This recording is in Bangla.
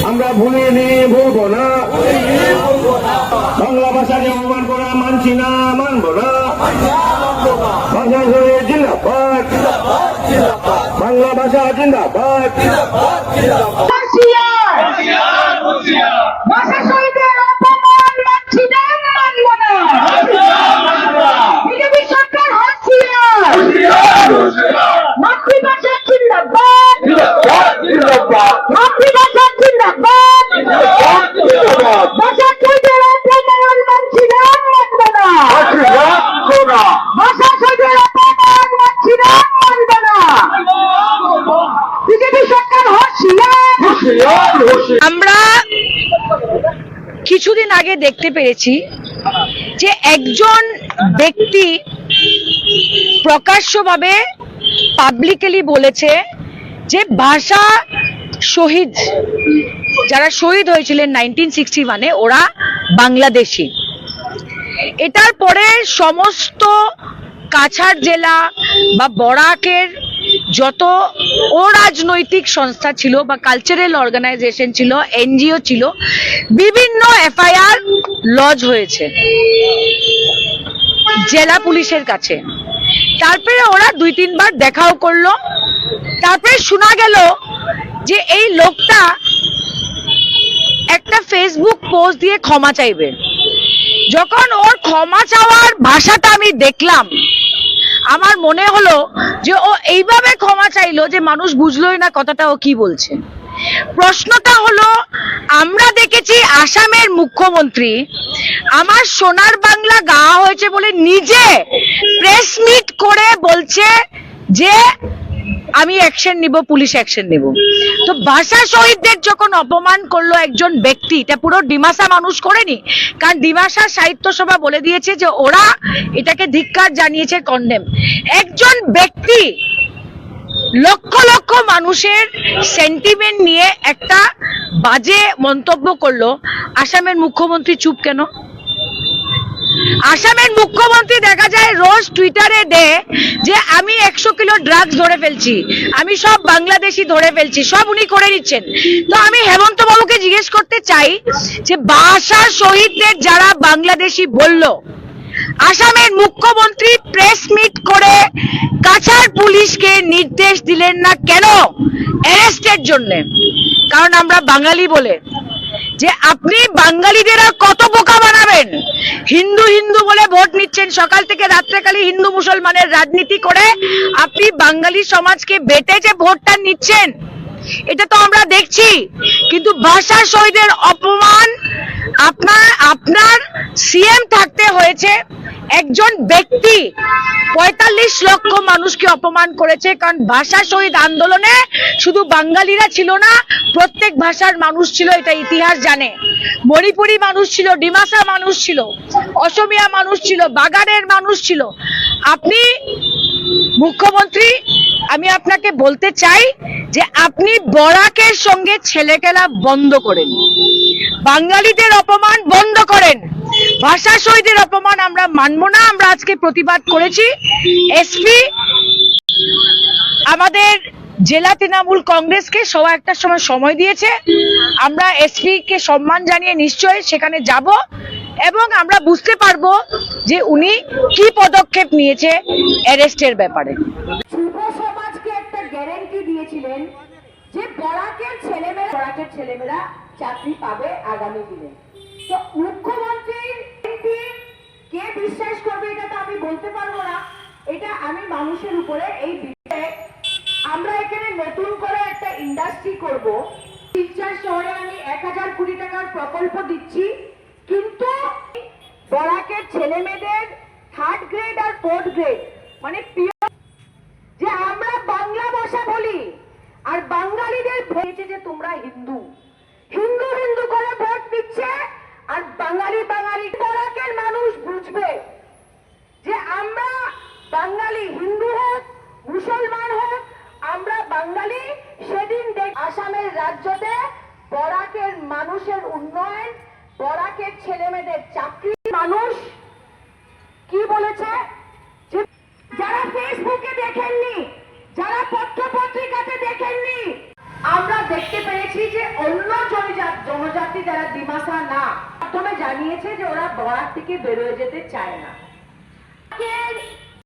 আমরা ভুলিনি, ভুলবো না। বাংলা ভাষাকে অপমান করা মানছি না, মানবো না। ভাষা জিন্দাবাদ, বাংলা ভাষা জিন্দাবাদ। ভাষা শহীদের অপমান মানছি না, মানবো না। বিজেপি সরকার হুঁশিয়ার, মাতৃভাষা জিন্দাবাদ, মাতৃভাষা জিন্দাবাদ। ভাষা শহীদের অপমান মানছি না, মানবো না। ভাষা শহীদের অপমান মানছি না, মানবো না। বিজেপি সরকার হুঁশিয়ার। আমরা কিছুদিন আগে দেখতে পেরেছি যে একজন ব্যক্তি প্রকাশ্যভাবে পাবলিকলি বলেছে যে ভাষা শহীদ, যারা শহীদ হয়েছিলেন 1961-এ, ওরা বাংলাদেশি। এটার পরে সমস্ত কাছাড় জেলা বা বরাকের যত অরাজনৈতিক সংস্থা ছিল বা কালচারাল অর্গানাইজেশন ছিল, এনজিও ছিল, বিভিন্ন এফআইআর লজ হয়েছে জেলা পুলিশের কাছে। তারপরে ওরা 2-3 বার দেখাও করলো। তারপরে শোনা গেল যে এই লোকটা একটা ফেসবুক পোস্ট দিয়ে ক্ষমা চাইবে। যখন ওর ক্ষমা চাওয়ার ভাষাটা আমি দেখলাম, আমার মনে হলো যে ও এইভাবে ক্ষমা চাইলো যে মানুষ বুঝলোই না কথাটা ও কি বলছে। প্রশ্নটা হলো, আমরা দেখেছি আসামের মুখ্যমন্ত্রী আমার সোনার বাংলা গাওয়া হয়েছে বলে নিজে প্রেস মিট করে বলছে যে আমি অ্যাকশন নিব, পুলিশ অ্যাকশন নিব। তো ভাষা শহীদদের যখন অপমান করলো একজন ব্যক্তি, এটা পুরো ডিমাসা মানুষ করেনি, কারণ ডিমাসা সাহিত্য সভা বলে দিয়েছে যে ওরা এটাকে ধিক্কার জানিয়েছে, কন্ডেম। একজন ব্যক্তি লক্ষ লক্ষ মানুষের সেন্টিমেন্ট নিয়ে একটা বাজে মন্তব্য করলো, আসামের মুখ্যমন্ত্রী চুপ কেন? আসামের মুখ্যমন্ত্রী দেখা যায় রোজ টুইটারে দেয় যে আমি 100 কিলো ড্রাগস ধরে ফেলছি, আমি সব বাংলাদেশি ধরে ফেলছি, সব উনি করে নিচ্ছেন। তো আমি হেমন্ত বাবুকে জিজ্ঞেস করতে চাই যে ভাষা শহীদদের যারা বাংলাদেশি বলল, আসামের মুখ্যমন্ত্রী প্রেস মিট করে কাছাড় পুলিশকে নির্দেশ দিলেন না কেন অ্যারেস্টের জন্য? কারণ আমরা বাঙালি বলে। যে আপনি বাঙালিদের আর কত বোকা বানাবেন? হিন্দু হিন্দু বলে ভোট নিচ্ছেন, সকাল থেকে রাত্রে খালি হিন্দু মুসলমানের রাজনীতি করে আপনি বাঙালি সমাজকে বেটে যে ভোটটা নিচ্ছেন, এটা তো আমরা দেখছি। কিন্তু ভাষা শহীদের অপমান আপনার সিএম থাকতে হয়েছে। একজন ব্যক্তি 45 লক্ষ মানুষকে অপমান করেছে, কারণ ভাষা শহীদ আন্দোলনে শুধু বাঙালিরা ছিল না, প্রত্যেক ভাষার মানুষ ছিল, এটা ইতিহাস জানে। মণিপুরি মানুষ ছিল, ডিমাসা মানুষ ছিল, অসমিয়া মানুষ ছিল, বাগানের মানুষ ছিল। আপনি মুখ্যমন্ত্রী, আমি আপনাকে বলতে চাই যে আপনি বরাকের সঙ্গে ছেলেখেলা বন্ধ করেন, বাঙালিদের অপমান বন্ধ করেন। ভাষা শহীদের অপমান আমরা মানব না। আমরা আজকে প্রতিবাদ করেছি। এসপি আমাদের জেলা তৃণমূল কংগ্রেসকে 1:15টার সময় দিয়েছে। আমরা এসপি কে সম্মান জানিয়ে নিশ্চয়ই সেখানে যাব এবং আমরা বুঝতে পারবো যে উনি কি পদক্ষেপ নিয়েছে অ্যারেস্টের ব্যাপারে। যুব সমাজকে একটা গ্যারান্টি দিয়েছিলেন যে বরাকের ছেলেমেয়েরা চাকরি পাবে আগামী দিনে। তো মুখ্যমন্ত্রীর কে বিশ্বাস করবে এটা তো আমি বলতে পারবো না, এটা আমি মানুষের উপরে। এই বিষয়ে আমরা এখানে নতুন করে একটা ইন্ডাস্ট্রি করব। শিলচর শহরে আমি 1000 কোটি টাকার প্রকল্প দিচ্ছি, কিন্তু বরাকের ছেলেমেয়েদের 3rd গ্রেড আর 4th গ্রেড মানে যে আমরা বাংলা ভাষা বলি আর বাঙালিদের ভেবেছে যে তোমরা হিন্দু হিন্দু হিন্দু করে ভোট দিচ্ছে, আর বাঙালি বরাকের মানুষ বুঝবে যে আমরা বাঙালি, হিন্দু হোক মুসলমান হোক, আমরা বাঙালি। সেদিন আসামের রাজ্যতে বরাকের মানুষের উন্নয়ন, বরাকের ছেলেমেয়েদের চাকরি। মানুষ কি বলেছে? যারা ফেসবুকে দেখেননি, যারা পত্র পত্রিকাতে দেখেননি, আমরা দেখতে পেরেছি যে অন্য জনজাতি যারা ডিমাসা না প্রথমে জানিয়েছে যে ওরা বরাক থেকে বেরোয় যেতে চায় না।